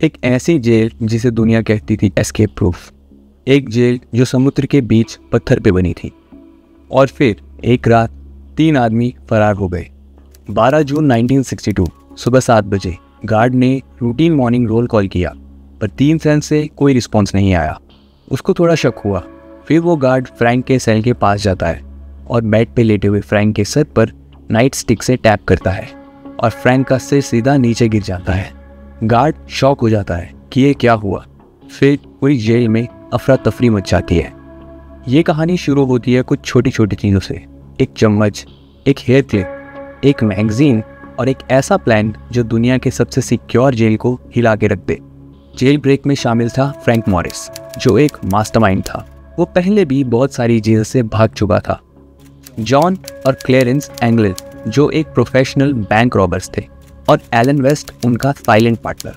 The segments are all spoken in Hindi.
एक ऐसी जेल जिसे दुनिया कहती थी एस्केप प्रूफ। एक जेल जो समुद्र के बीच पत्थर पे बनी थी। और फिर एक रात 3 आदमी फरार हो गए। 12 जून 1962 सुबह 7 बजे गार्ड ने रूटीन मॉर्निंग रोल कॉल किया, पर 3 सेल से कोई रिस्पॉन्स नहीं आया। उसको थोड़ा शक हुआ। फिर वो गार्ड फ्रैंक के सेल के पास जाता है और बेड पे लेटे हुए फ्रैंक के सर पर नाइट स्टिक से टैप करता है और फ्रैंक का सिर सीधा नीचे गिर जाता है। गार्ड शॉक हो जाता है कि ये क्या हुआ। फिर पूरी जेल में अफरा तफरी मच जाती है। ये कहानी शुरू होती है कुछ छोटी छोटी चीज़ों से। एक चम्मच, एक हेयर क्लिप, एक मैगजीन और एक ऐसा प्लान जो दुनिया के सबसे सिक्योर जेल को हिला के रख दे। जेल ब्रेक में शामिल था फ्रैंक मॉरिस, जो एक मास्टरमाइंड था। वो पहले भी बहुत सारी जेल से भाग चुका था। जॉन और क्लेरेंस एंगल, जो एक प्रोफेशनल बैंक रॉबर्स थे, और एलन वेस्ट उनका साइलेंट पार्टनर।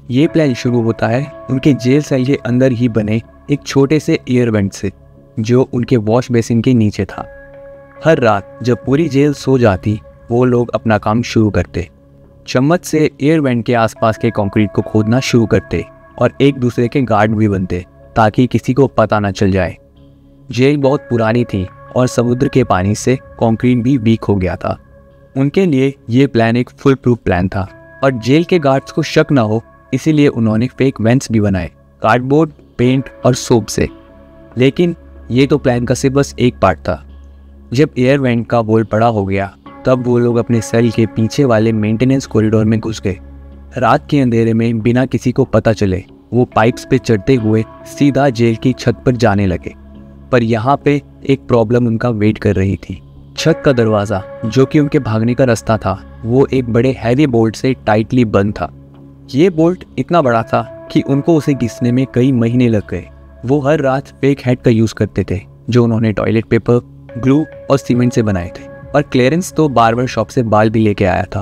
ये प्लान शुरू होता है उनके जेल सेल के अंदर ही बने एक छोटे से एयर वेंट से, जो उनके वॉश बेसिन के नीचे था। हर रात जब पूरी जेल सो जाती, वो लोग अपना काम शुरू करते। चम्मच से एयर वेंट के आसपास के कंक्रीट को खोदना शुरू करते और एक दूसरे के गार्ड भी बनते ताकि किसी को पता न चल जाए। जेल बहुत पुरानी थी और समुद्र के पानी से कंक्रीट भी वीक हो गया था। उनके लिए ये प्लान एक फुल प्रूफ प्लान था और जेल के गार्ड्स को शक ना हो, इसीलिए उन्होंने फेक वेंट्स भी बनाए, कार्डबोर्ड, पेंट और सोप से। लेकिन ये तो प्लान का सिर्फ बस एक पार्ट था। जब एयर वेंट का बोल बड़ा हो गया, तब वो लोग अपने सेल के पीछे वाले मेंटेनेंस कॉरिडोर में घुस गए। रात के अंधेरे में बिना किसी को पता चले वो पाइप्स पे चढ़ते हुए सीधा जेल की छत पर जाने लगे। पर यहाँ पे एक प्रॉब्लम उनका वेट कर रही थी। छत का दरवाज़ा, जो कि उनके भागने का रास्ता था, वो एक बड़े हैवी बोल्ट से टाइटली बंद था। ये बोल्ट इतना बड़ा था कि उनको उसे घिसने में कई महीने लग गए। वो हर रात फेक हेड का यूज़ करते थे, जो उन्होंने टॉयलेट पेपर, ग्लू और सीमेंट से बनाए थे। और क्लेरेंस तो बार्बर शॉप से बाल भी लेके आया था,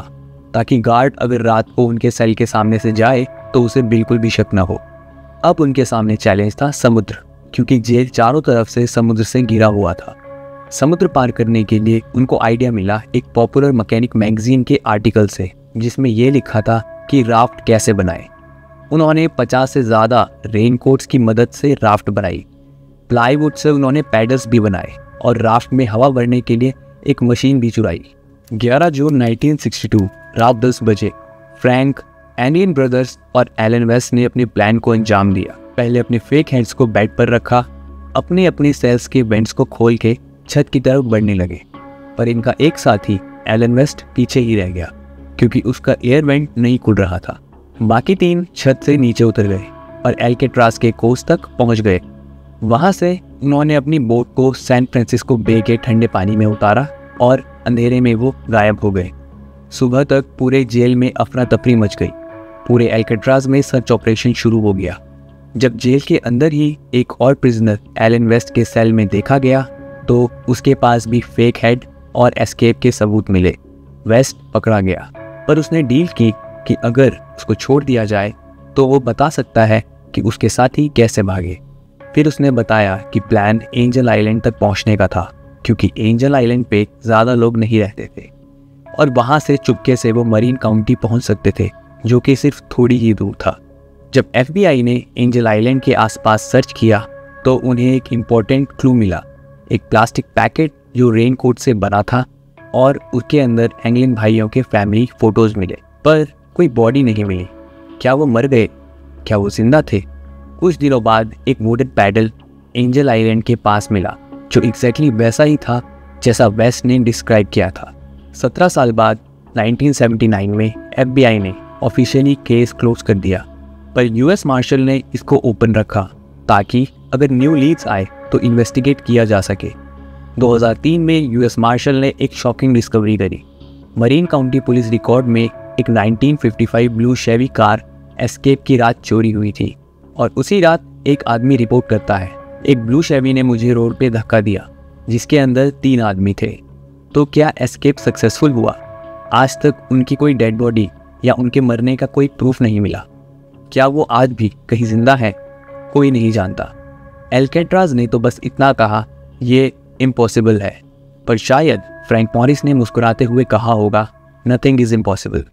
ताकि गार्ड अगर रात को उनके सेल के सामने से जाए तो उसे बिल्कुल भी शक न हो। अब उनके सामने चैलेंज था समुद्र, क्योंकि जेल चारों तरफ से समुद्र से घिरा हुआ था। समुद्र पार करने के लिए उनको आइडिया मिला एक पॉपुलर मैकेनिक मैगजीन के आर्टिकल से, जिसमें यह लिखा था कि राफ्ट कैसे बनाएं। उन्होंने 50 से ज़्यादा रेनकोट्स की मदद से राफ्ट बनाई। प्लाईवुड से उन्होंने पैडल्स भी बनाए और राफ्ट में हवा भरने के लिए एक मशीन भी चुराई। 11 जून 1962 रात 10 बजे फ्रैंक, एंडियन ब्रदर्स और एलन वेस्ट ने अपने प्लान को अंजाम दिया। पहले अपने फेक हैंड्स को बेड पर रखा, अपने अपने सेल्स के वेंट्स को खोल के छत की तरफ बढ़ने लगे। पर इनका एक साथी एलन वेस्ट पीछे ही रह गया, क्योंकि उसका एयर वेंट नहीं खुल रहा था। बाकी 3 छत से नीचे उतर गए और एल्केट्राज के कोस्ट तक पहुंच गए। वहां से उन्होंने अपनी बोट को सैन फ्रांसिस्को बे के ठंडे पानी में उतारा और अंधेरे में वो गायब हो गए। सुबह तक पूरे जेल में अफरा तफरी मच गई। पूरे एल्केट्राज में सर्च ऑपरेशन शुरू हो गया। जब जेल के अंदर ही एक और प्रिजनर एलन वेस्ट के सेल में देखा गया, तो उसके पास भी फेक हेड और एस्केप के सबूत मिले। वेस्ट पकड़ा गया, पर उसने डील की कि अगर उसको छोड़ दिया जाए तो वो बता सकता है कि उसके साथी कैसे भागे। फिर उसने बताया कि प्लान एंजल आइलैंड तक पहुंचने का था, क्योंकि एंजल आइलैंड पे ज़्यादा लोग नहीं रहते थे और वहाँ से चुपके से वो मरीन काउंटी पहुँच सकते थे, जो कि सिर्फ थोड़ी ही दूर था। जब FBI ने एंजल आइलैंड के आसपास सर्च किया, तो उन्हें एक इम्पोर्टेंट क्लू मिला। एक प्लास्टिक पैकेट जो रेनकोट से बना था और उसके अंदर एंगलिन भाइयों के फैमिली फोटोज मिले, पर कोई बॉडी नहीं मिली। क्या वो मर गए? क्या वो जिंदा थे? कुछ दिनों बाद एक वुडन पैडल एंजल आइलैंड के पास मिला, जो एग्जैक्टली वैसा ही था जैसा वेस्ट ने डिस्क्राइब किया था। 17 साल बाद 1979 में FBI ने ऑफिशियली केस क्लोज कर दिया, पर US मार्शल ने इसको ओपन रखा ताकि अगर न्यू लीड्स आए तो इन्वेस्टिगेट किया जा सके। 2003 में US मार्शल ने एक शॉकिंग डिस्कवरी करी। मरीन काउंटी पुलिस रिकॉर्ड में एक 1955 ब्लू शेवी कार एस्केप की रात चोरी हुई थी, और उसी रात एक आदमी रिपोर्ट करता है, एक ब्लू शेवी ने मुझे रोड पे धक्का दिया, जिसके अंदर 3 आदमी थे। तो क्या एस्केप सक्सेसफुल हुआ? आज तक उनकी कोई डेड बॉडी या उनके मरने का कोई प्रूफ नहीं मिला। क्या वो आज भी कहीं जिंदा है? कोई नहीं जानता। एल्केट्राज ने तो बस इतना कहा, ये इम्पॉसिबल है, पर शायद फ्रैंक मॉरिस ने मुस्कुराते हुए कहा होगा, नथिंग इज इम्पॉसिबल।